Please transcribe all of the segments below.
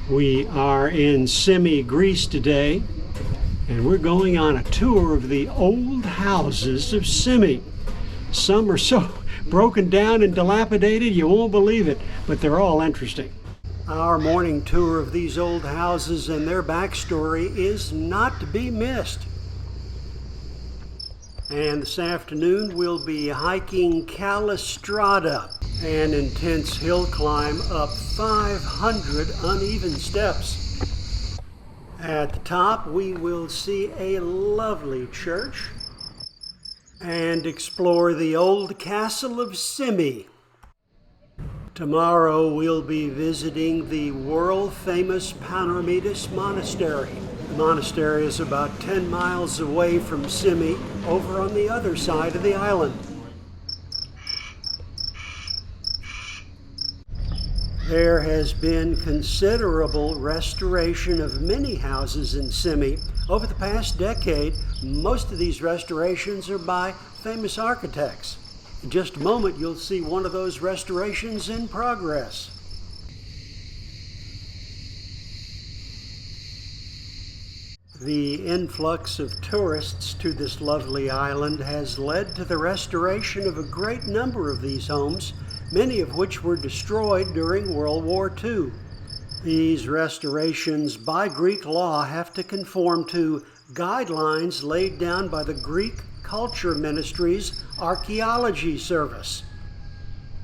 We are in Symi, Greece today, and we're going on a tour of the old houses of Symi. Some are so broken down and dilapidated you won't believe it, but they're all interesting. Our morning tour of these old houses and their backstory is not to be missed. And this afternoon we'll be hiking Kala Strata, an intense hill climb up 500 uneven steps. At the top we will see a lovely church and explore the old Castle of Symi. Tomorrow we'll be visiting the world-famous Panormitis Monastery. The monastery is about 10 miles away from Symi, over on the other side of the island. There has been considerable restoration of many houses in Symi. Over the past decade, most of these restorations are by famous architects. In just a moment, you'll see one of those restorations in progress. The influx of tourists to this lovely island has led to the restoration of a great number of these homes, many of which were destroyed during World War II. These restorations by Greek law have to conform to guidelines laid down by the Greek Culture Ministry's Archaeology Service.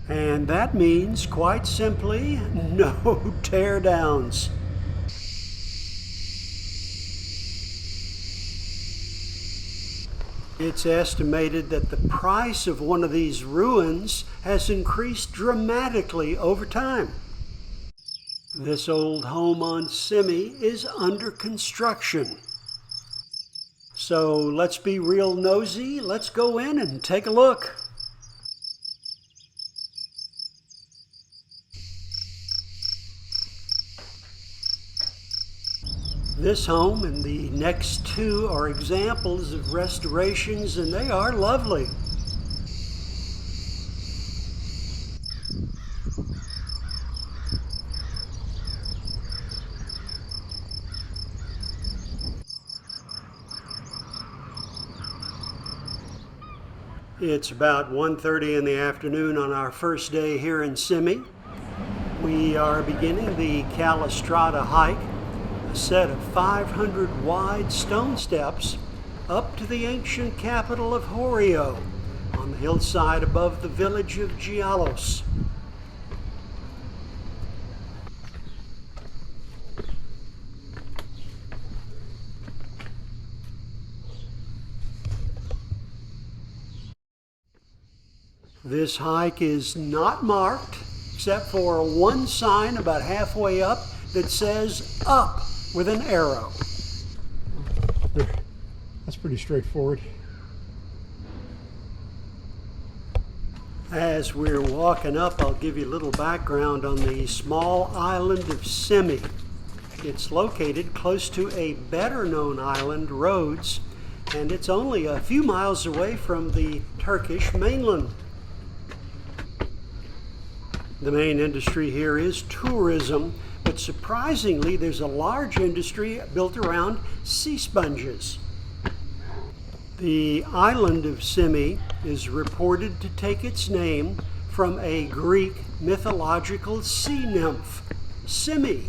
And that means, quite simply, no tear-downs. It's estimated that the price of one of these ruins has increased dramatically over time. This old home on Symi is under construction. So let's be real nosy. Let's go in and take a look. This home and the next two are examples of restorations, and they are lovely. It's about 1:30 in the afternoon on our first day here in Symi. We are beginning the Kala Strata hike, a set of 500 wide stone steps up to the ancient capital of Horio on the hillside above the village of Gialos. This hike is not marked except for one sign about halfway up that says up with an arrow. That's pretty straightforward. As we're walking up, I'll give you a little background on the small island of Symi. It's located close to a better known island, Rhodes, and it's only a few miles away from the Turkish mainland. The main industry here is tourism, but surprisingly, there's a large industry built around sea sponges. The island of Symi is reported to take its name from a Greek mythological sea nymph, Symi.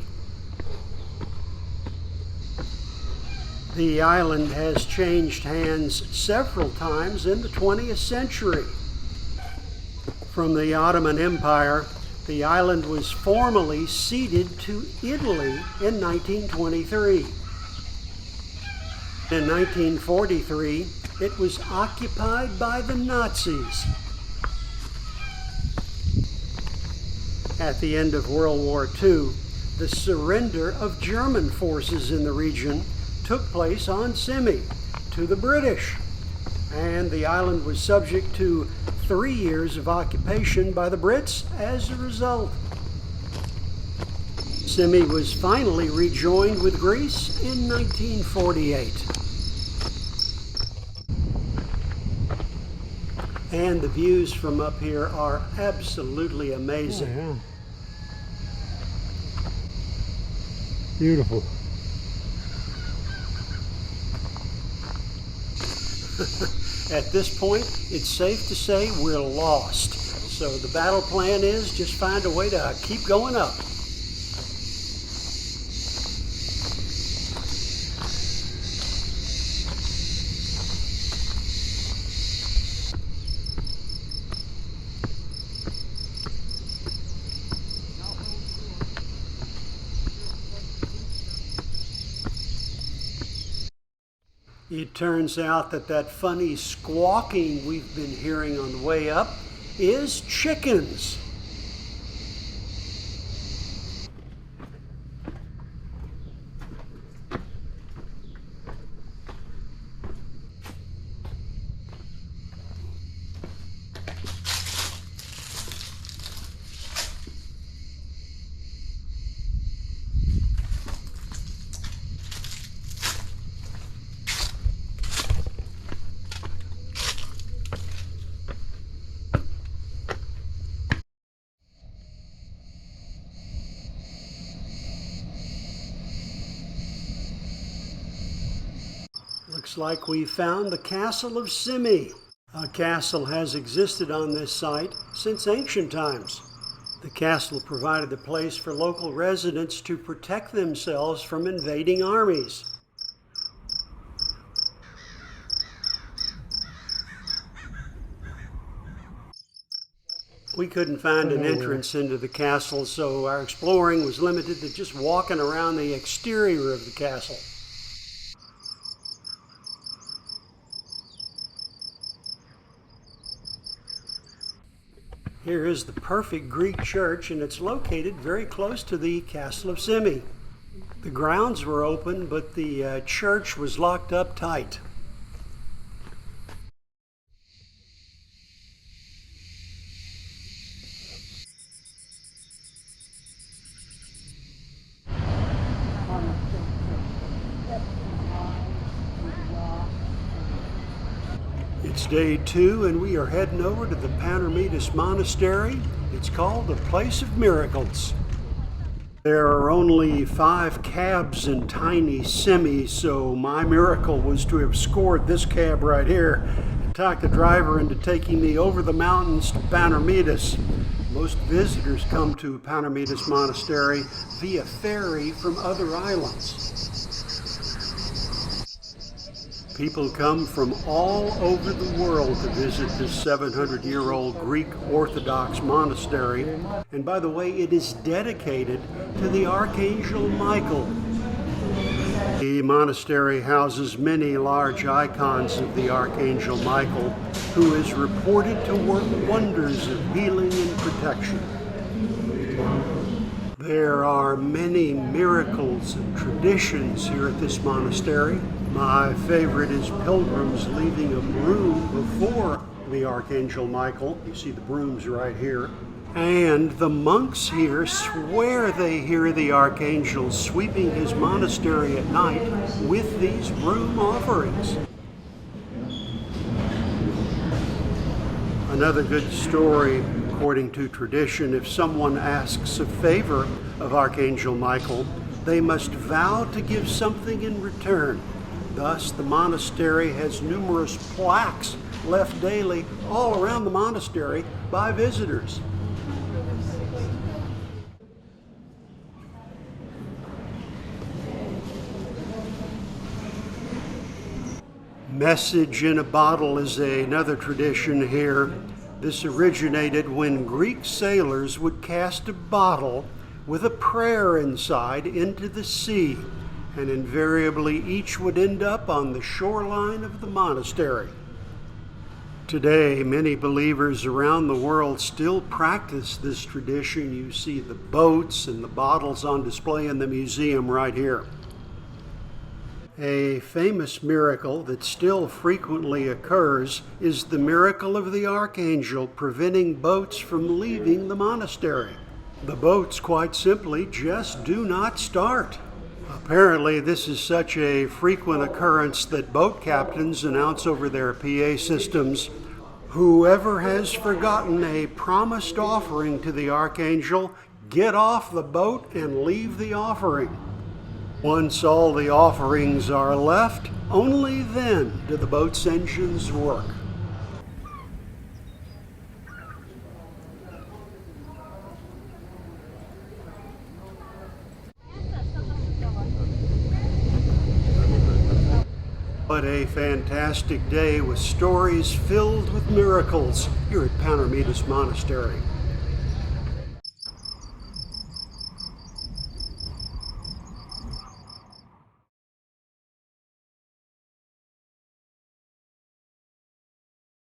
The island has changed hands several times in the 20th century. From the Ottoman Empire, the island was formally ceded to Italy in 1923. In 1943, it was occupied by the Nazis. At the end of World War II, the surrender of German forces in the region took place on Symi to the British, and the island was subject to 3 years of occupation by the Brits as a result. Symi was finally rejoined with Greece in 1948. And the views from up here are absolutely amazing. Oh, yeah. Beautiful. At this point, it's safe to say we're lost. So the battle plan is just find a way to keep going up. It turns out that funny squawking we've been hearing on the way up is chickens. Looks like we found the Castle of Symi. A castle has existed on this site since ancient times. The castle provided a place for local residents to protect themselves from invading armies. We couldn't find an entrance into the castle, so our exploring was limited to just walking around the exterior of the castle. Here is the perfect Greek church, and it's located very close to the Castle of Symi. The grounds were open, but the church was locked up tight. It's day 2 and we are heading over to the Panormitis Monastery. It's called the Place of Miracles. There are only 5 cabs in tiny Symi, so my miracle was to have scored this cab right here and talked the driver into taking me over the mountains to Panormitis. Most visitors come to Panormitis Monastery via ferry from other islands. People come from all over the world to visit this 700-year-old Greek Orthodox monastery. And by the way, it is dedicated to the Archangel Michael. The monastery houses many large icons of the Archangel Michael, who is reported to work wonders of healing and protection. There are many miracles and traditions here at this monastery. My favorite is pilgrims leaving a broom before the Archangel Michael. You see the brooms right here. And the monks here swear they hear the Archangel sweeping his monastery at night with these broom offerings. Another good story, according to tradition, if someone asks a favor of Archangel Michael, they must vow to give something in return. Thus, the monastery has numerous plaques left daily all around the monastery by visitors. Message in a bottle is another tradition here. This originated when Greek sailors would cast a bottle with a prayer inside into the sea, and invariably each would end up on the shoreline of the monastery. Today, many believers around the world still practice this tradition. You see the boats and the bottles on display in the museum right here. A famous miracle that still frequently occurs is the miracle of the Archangel preventing boats from leaving the monastery. The boats, quite simply, just do not start. Apparently, this is such a frequent occurrence that boat captains announce over their PA systems, "Whoever has forgotten a promised offering to the Archangel, get off the boat and leave the offering." Once all the offerings are left, only then do the boat's engines work. What a fantastic day with stories filled with miracles here at Panormitis Monastery.